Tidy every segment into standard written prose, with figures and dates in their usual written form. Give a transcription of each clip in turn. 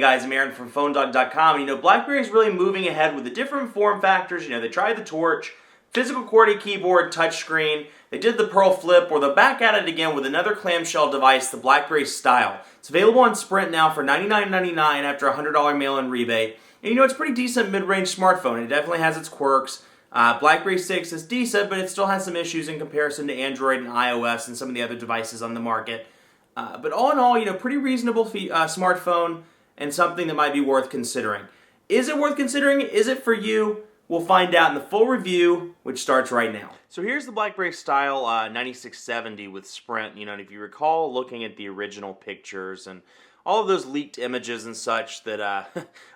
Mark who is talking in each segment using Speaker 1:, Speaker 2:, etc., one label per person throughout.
Speaker 1: Hey guys, I'm Aaron from PhoneDog.com. You know, BlackBerry is really moving ahead with the different form factors. You know, they tried the Torch, physical QWERTY keyboard, touchscreen. They did the Pearl Flip, or they're back at it again with another clamshell device, the BlackBerry Style. It's available on Sprint now for $99.99 after a $100 mail-in rebate. And you know, it's a pretty decent mid-range smartphone. It definitely has its quirks. BlackBerry 6 is decent, but it still has some issues in comparison to Android and iOS and some of the other devices on the market. But all in all, you know, pretty reasonable smartphone and something that might be worth considering. Is it worth considering? Is it for you? We'll find out in the full review, which starts right now. So here's the BlackBerry Style 9670 with Sprint. You know, and if you recall looking at the original pictures and all of those leaked images and such that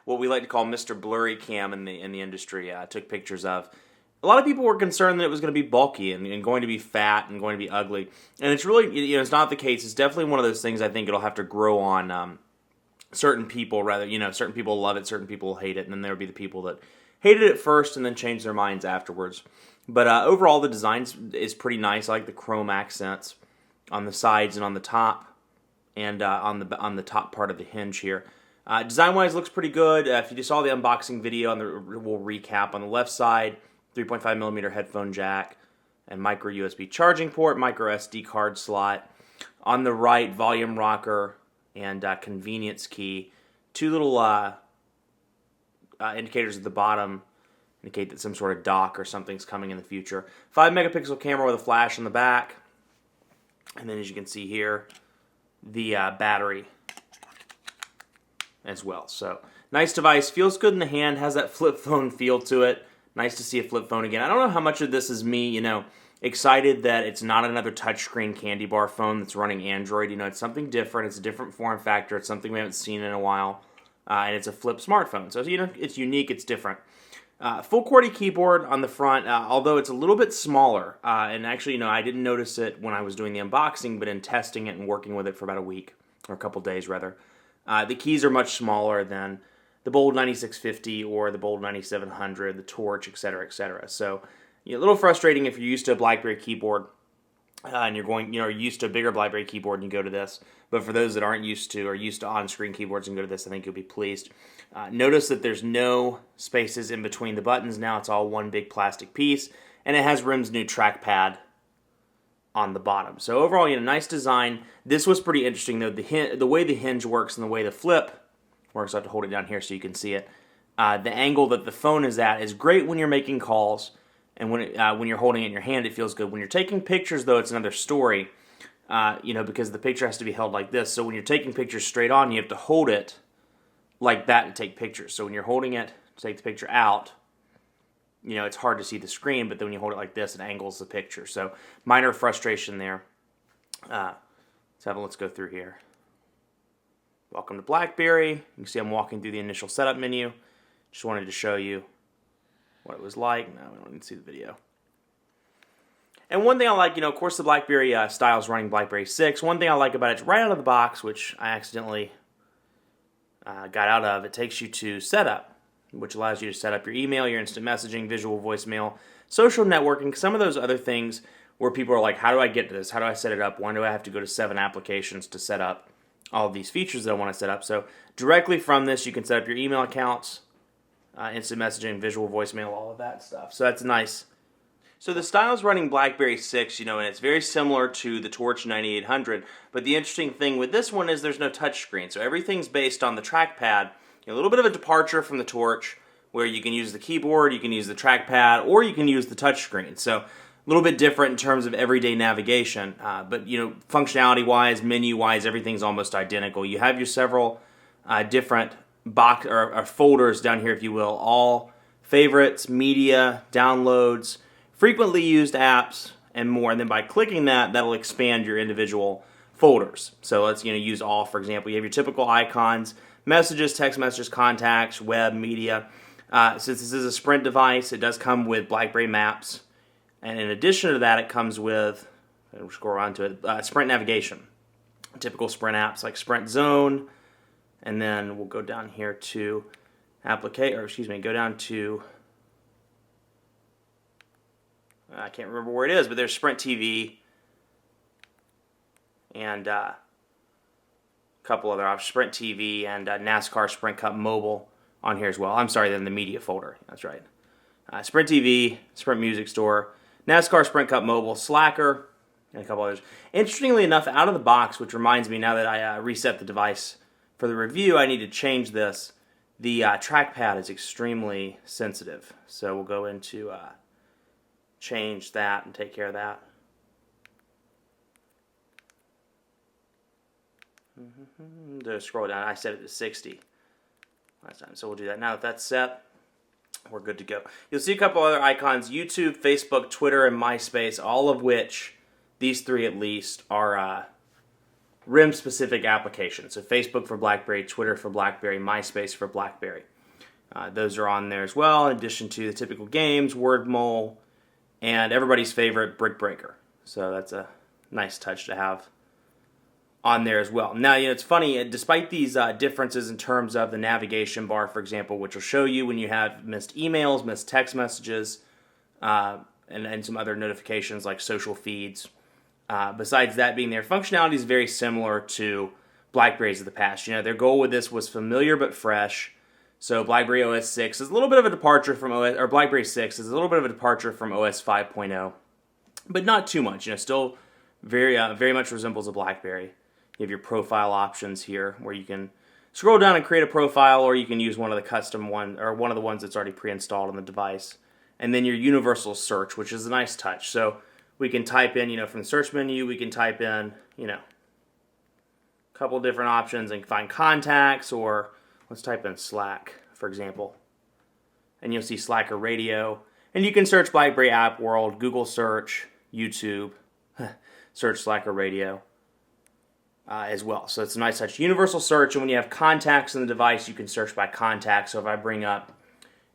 Speaker 1: what we like to call Mr. Blurry Cam in the industry took pictures of. A lot of people were concerned that it was going to be bulky and going to be fat and going to be ugly. And it's really, you know, it's not the case. It's definitely one of those things I think it'll have to grow on certain people, rather. You know, certain people love it, certain people hate it, and then there would be the people that hated it first and then changed their minds afterwards. But overall, the design is pretty nice. I like the chrome accents on the sides and on the top, and on the top part of the hinge here. Design-wise, looks pretty good. If you just saw the unboxing video, we'll recap on the left side. 3.5mm headphone jack, and micro USB charging port, micro SD card slot. On the right, volume rocker and convenience key. Two little indicators at the bottom indicate that some sort of dock or something's coming in the future. 5-megapixel camera with a flash on the back. And then as you can see here, the battery as well. So, nice device. Feels good in the hand. Has that flip phone feel to it. Nice to see a flip phone again. I don't know how much of this is me, you know, excited that it's not another touchscreen candy bar phone that's running Android. You know, it's something different. It's a different form factor. It's something we haven't seen in a while. And it's a flip smartphone. So, you know, it's unique. It's different. Full QWERTY keyboard on the front, although it's a little bit smaller. And actually, you know, I didn't notice it when I was doing the unboxing, but in testing it and working with it for about a week, or a couple days rather, the keys are much smaller than the Bold 9650 or the Bold 9700, the Torch, etc., etc. So, you know, a little frustrating if you're used to a BlackBerry keyboard and you're used to a bigger BlackBerry keyboard and you go to this. But for those that aren't used to or used to on-screen keyboards and go to this, I think you'll be pleased. Notice that there's no spaces in between the buttons. Now it's all one big plastic piece, and it has RIM's new trackpad on the bottom. So overall, you know, nice design. This was pretty interesting though. The way the hinge works and the way the flip works. I have to hold it down here so you can see it. The angle that the phone is at is great when you're making calls, and when you're holding it in your hand, it feels good. When you're taking pictures, though, it's another story. You know, because the picture has to be held like this. So when you're taking pictures straight on, you have to hold it like that to take pictures. So when you're holding it to take the picture out, you know, it's hard to see the screen. But then when you hold it like this, it angles the picture. So minor frustration there. Let's go through here. Welcome to BlackBerry. You can see I'm walking through the initial setup menu. Just wanted to show you what it was like. No, we don't need to see the video. And one thing I like, you know, of course the BlackBerry Style is running BlackBerry 6. One thing I like about it, it's right out of the box, which I accidentally got out of. It takes you to Setup, which allows you to set up your email, your instant messaging, visual voicemail, social networking, some of those other things where people are like, how do I get to this? How do I set it up? Why do I have to go to 7 applications to set up all of these features that I want to set up? So directly from this, you can set up your email accounts, instant messaging, visual voicemail, all of that stuff. So that's nice. So the Style's running BlackBerry 6, you know, and it's very similar to the Torch 9800. But the interesting thing with this one is there's no touchscreen. So everything's based on the trackpad. You know, a little bit of a departure from the Torch, where you can use the keyboard, you can use the trackpad, or you can use the touchscreen. So a little bit different in terms of everyday navigation, but you know, functionality-wise, menu-wise, everything's almost identical. You have your several different box or folders down here, if you will, all favorites, media, downloads, frequently used apps, and more. And then by clicking that, that'll expand your individual folders. So let's use all, for example. You have your typical icons, messages, text messages, contacts, web, media. Since this is a Sprint device, it does come with BlackBerry Maps. And in addition to that, it comes with, we'll scroll on to it, Sprint navigation. Typical Sprint apps like Sprint Zone, and then we'll go down here to go down to, I can't remember where it is, but there's Sprint TV and couple other options, Sprint TV and NASCAR Sprint Cup Mobile on here as well. I'm sorry, then the media folder. That's right. Sprint TV, Sprint Music Store, NASCAR Sprint Cup Mobile, Slacker, and a couple others. Interestingly enough, out of the box, which reminds me now that I reset the device for the review, I need to change this. The trackpad is extremely sensitive, so we'll go into change that and take care of that. To scroll down, I set it to 60 last time, so we'll do that. Now that that's set, we're good to go. You'll see a couple other icons, YouTube, Facebook, Twitter, and MySpace, all of which, these three at least, are RIM-specific applications. So Facebook for BlackBerry, Twitter for BlackBerry, MySpace for BlackBerry. Those are on there as well, in addition to the typical games, WordMole, and everybody's favorite, Brick Breaker. So that's a nice touch to have on there as well. Now, it's funny, despite these differences in terms of the navigation bar, for example, which will show you when you have missed emails, missed text messages, and some other notifications like social feeds. Besides that being there, functionality is very similar to BlackBerries of the past. Their goal with this was familiar but fresh. So BlackBerry OS 6 is a little bit of a departure from BlackBerry 6 is a little bit of a departure from OS 5.0, but not too much. Still very much resembles a BlackBerry. You have your profile options here, where you can scroll down and create a profile, or you can use one of the custom one or one of the ones that's already pre-installed on the device. And then your universal search, which is a nice touch. So we can type in, from the search menu, we can type in, a couple different options and find contacts, or let's type in Slack, for example. And you'll see Slacker Radio. And you can search BlackBerry App World, Google Search, YouTube, search Slacker Radio as well. So it's a nice touch. Universal search, and when you have contacts in the device, you can search by contact. So if I bring up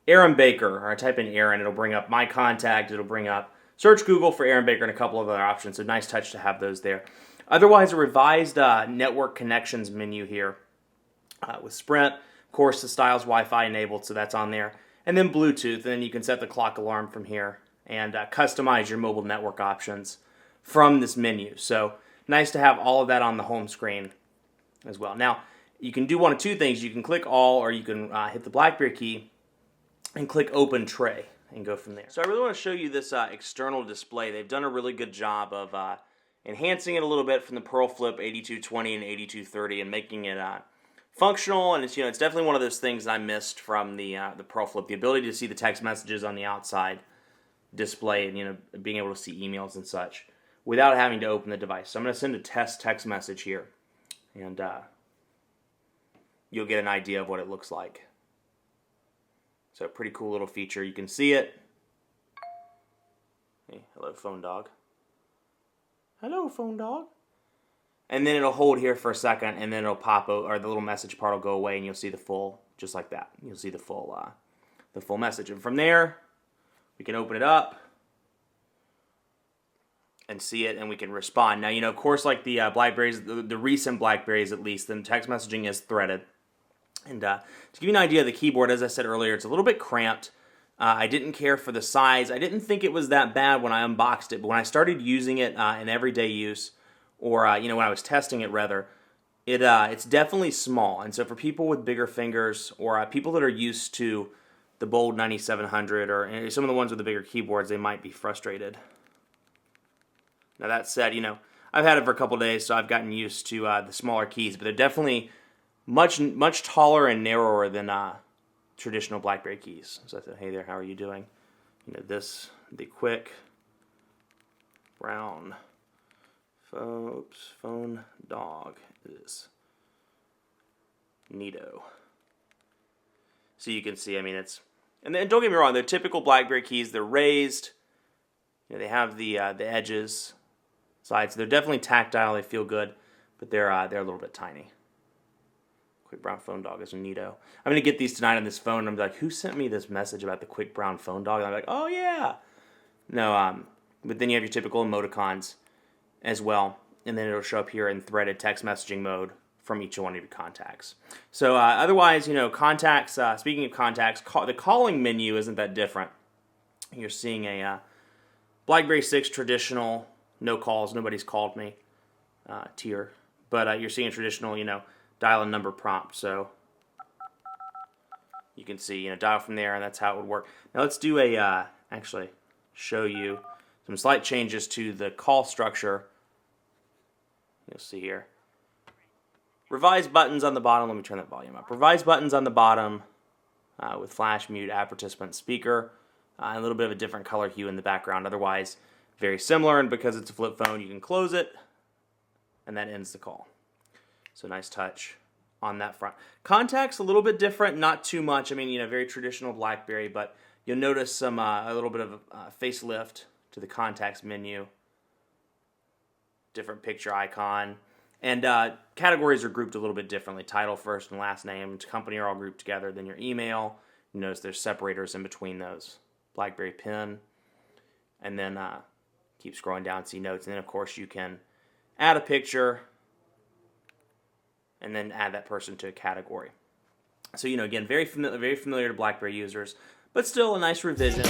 Speaker 1: Aaron Baker, or I type in Aaron, it'll bring up my contact, it'll bring up search Google for Aaron Baker and a couple of other options. So nice touch to have those there. Otherwise, a revised network connections menu here with Sprint. Of course, the Style's Wi-Fi enabled, so that's on there. And then Bluetooth, and then you can set the clock alarm from here and customize your mobile network options from this menu. So nice to have all of that on the home screen as well. Now, you can do one of two things. You can click all, or you can hit the BlackBerry key and click Open Tray and go from there. So I really want to show you this external display. They've done a really good job of enhancing it a little bit from the Pearl Flip 8220 and 8230 and making it functional. And it's it's definitely one of those things I missed from the Pearl Flip, the ability to see the text messages on the outside display and being able to see emails and such without having to open the device. So I'm going to send a test text message here, and you'll get an idea of what it looks like. So a pretty cool little feature. You can see it. Hey, hello, phone dog. Hello, phone dog. And then it'll hold here for a second, and then it'll pop out, or the little message part will go away, and you'll see the full, just like that. You'll see the full message. And from there, we can open it up and see it, and we can respond. Now, of course, like the BlackBerries, the recent BlackBerries at least, the text messaging is threaded. And to give you an idea of the keyboard, as I said earlier, it's a little bit cramped. I didn't care for the size. I didn't think it was that bad when I unboxed it, but when I started using it in everyday use, or when I was testing it rather, it's definitely small. And so for people with bigger fingers, or people that are used to the Bold 9700, or some of the ones with the bigger keyboards, they might be frustrated. Now that said, I've had it for a couple days, so I've gotten used to the smaller keys, but they're definitely much taller and narrower than traditional BlackBerry keys. So I said, hey there, how are you doing? The quick brown phone dog is neato. So you can see, it's, and then don't get me wrong, they're typical BlackBerry keys. They're raised. They have the edges, sides. They're definitely tactile. They feel good, but they're a little bit tiny. Quick brown phone dog is a neato. I'm gonna get these tonight on this phone. And I'm like, who sent me this message about the quick brown phone dog? And I'm like, oh yeah. No, but then you have your typical emoticons as well, and then it'll show up here in threaded text messaging mode from each one of your contacts. So otherwise, contacts. Speaking of contacts, the calling menu isn't that different. You're seeing a BlackBerry 6 traditional, no calls, nobody's called me tier, but you're seeing a traditional, dial a number prompt. So you can see, dial from there, and that's how it would work. Now let's do actually show you some slight changes to the call structure. You'll see here. Revise buttons on the bottom. Let me turn that volume up. Revise buttons on the bottom with flash, mute, add participant, speaker, and a little bit of a different color hue in the background. Otherwise, very similar, and because it's a flip phone, you can close it, and that ends the call. So nice touch on that front. Contacts a little bit different, not too much. I mean, very traditional BlackBerry, but you'll notice some a little bit of facelift to the contacts menu. Different picture icon. And categories are grouped a little bit differently. Title, first and last name, company are all grouped together. Then your email. You notice there's separators in between those. BlackBerry Pin. And then keep scrolling down, see notes. And then, of course, you can add a picture and then add that person to a category. So, again, very familiar to BlackBerry users, but still a nice revision.